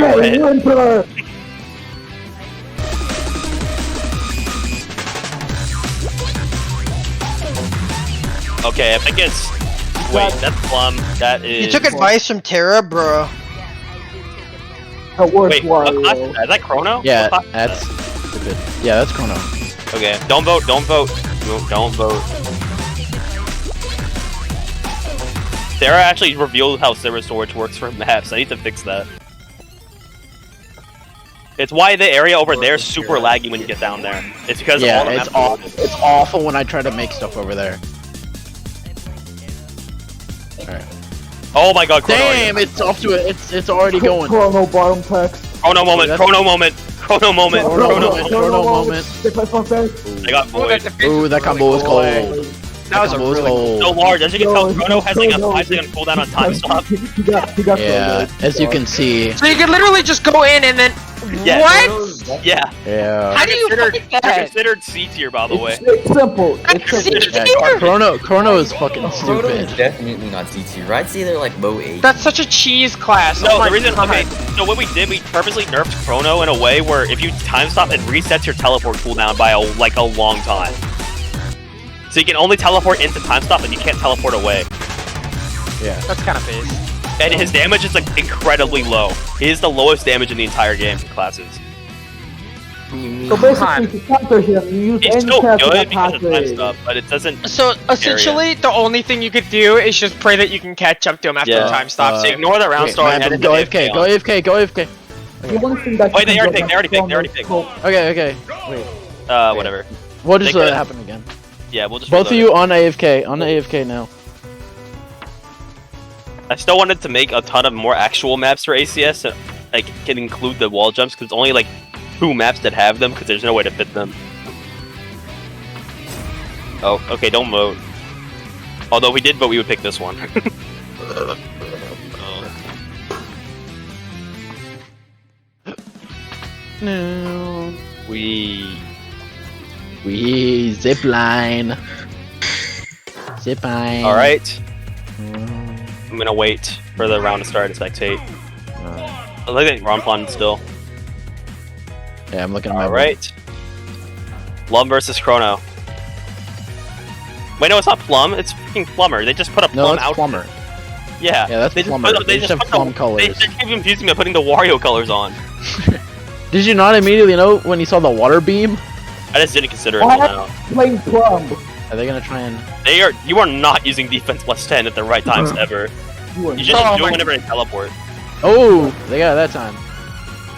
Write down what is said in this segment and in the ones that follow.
Okay, Limber. Okay, I think it's... Wait, that's Plum. That is... You took advice from Terra, bro. That works Wait, what class Wario. is that? Is that Chrono? Yeah, What class is that's stupid. Yeah, that's Chrono. that? Okay, don't vote, don't vote. Don't vote. Sarah actually revealed how Silver Storage works for maps. I need to fix that. It's why the area over there is super laggy when you get down there. It's because all the it's maps are awful. loaded. It's awful when I try to make stuff over there. Alright. Oh my god, Chrono. Damn, it's off to it. It's already going. Chrono bottom text. Chrono moment, Chrono moment, Chrono moment, Chrono moment. I got void. Ooh, that combo was cold. That was a really So large, as you can tell, Chrono has like a 5-second cooldown on time stop. He got Yeah, as you can see. So you could literally just go in and then... Yeah. What? Yeah. Yeah. How do you Considered- find You're that? considered C tier, by the way. It's simple. It's simple. Yeah, Chrono is fucking Chrono is stupid. definitely not C2, right? I'd say they're like low 8. That's such a cheese class. No, oh my the reason, God. okay, so what we did, we purposely nerfed Chrono in a way where if you time stop, it resets your teleport cooldown by a long time. So you can only teleport into time stop and you can't teleport away. Yeah. That's kind of base. And his damage is like incredibly low. He is the lowest damage in the entire game classes. So basically, to counter him, you use He's any still character good that because of time passes. stop, but it doesn't... So essentially, the only thing you could do is just pray that you can catch up to him after Yeah. the time stops. So ignore the round Wait, star and man, head into go the AFK, AFK. go AFK, go AFK. The only thing that Wait, they you already can picked, get they already from picked. is Okay. Wait. Whatever. What just They could- happened again? Yeah, we'll just Both of reload you on AFK. On AFK now. I still wanted to make a ton of more actual maps for ACS, and, like, can include the wall jumps, because it's only, like, 2 maps that have them, because there's no way to fit them. Oh, okay, don't vote. Although if we did vote, we would pick this one. No. We... Zipline. Zipline. Alright. I'm gonna wait for the round to start and spectate. I look at Ronplon still. Yeah, I'm looking at my Alright. Plum versus Chrono. Wait, no, it's not Plum, it's freaking Plumber. They just put a No, Plum it's out. Plumber. Yeah, Yeah, that's they just Plumber. put- They just have put Plum They colors. just keep confusing me by putting the Wario colors on. Did you not immediately know when you saw the water beam? I just didn't consider it until now. playing Plum. Are they gonna try and... You are not using defense plus 10 at the right times ever. You are You just Oh do my- it whenever they teleport. Oh! They got it that time.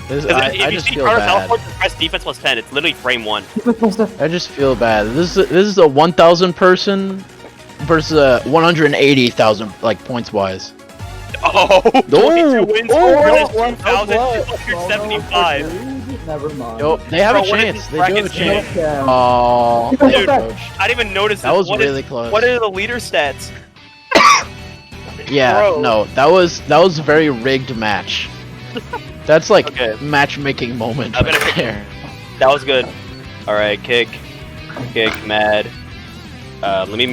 This, Because I if you just see feel Chrono bad. teleport, just press defense plus 10. It's literally frame 1. I just feel bad. This is a 1,000 person versus a 180,000 like points wise. Oh! 22 wins Oh! versus 1,275. Never mind. Yo, they have Bro, a what is chance. this They do have a bracket chance. Yeah. Oh, Dude, coach. I didn't even notice That this. was What is- really close. What are the leader stats? Yeah, Bro. no, that was a very rigged match. That's like Okay. matchmaking moment I'm right gonna- there. That was good. Alright, kick, mad. Let me move.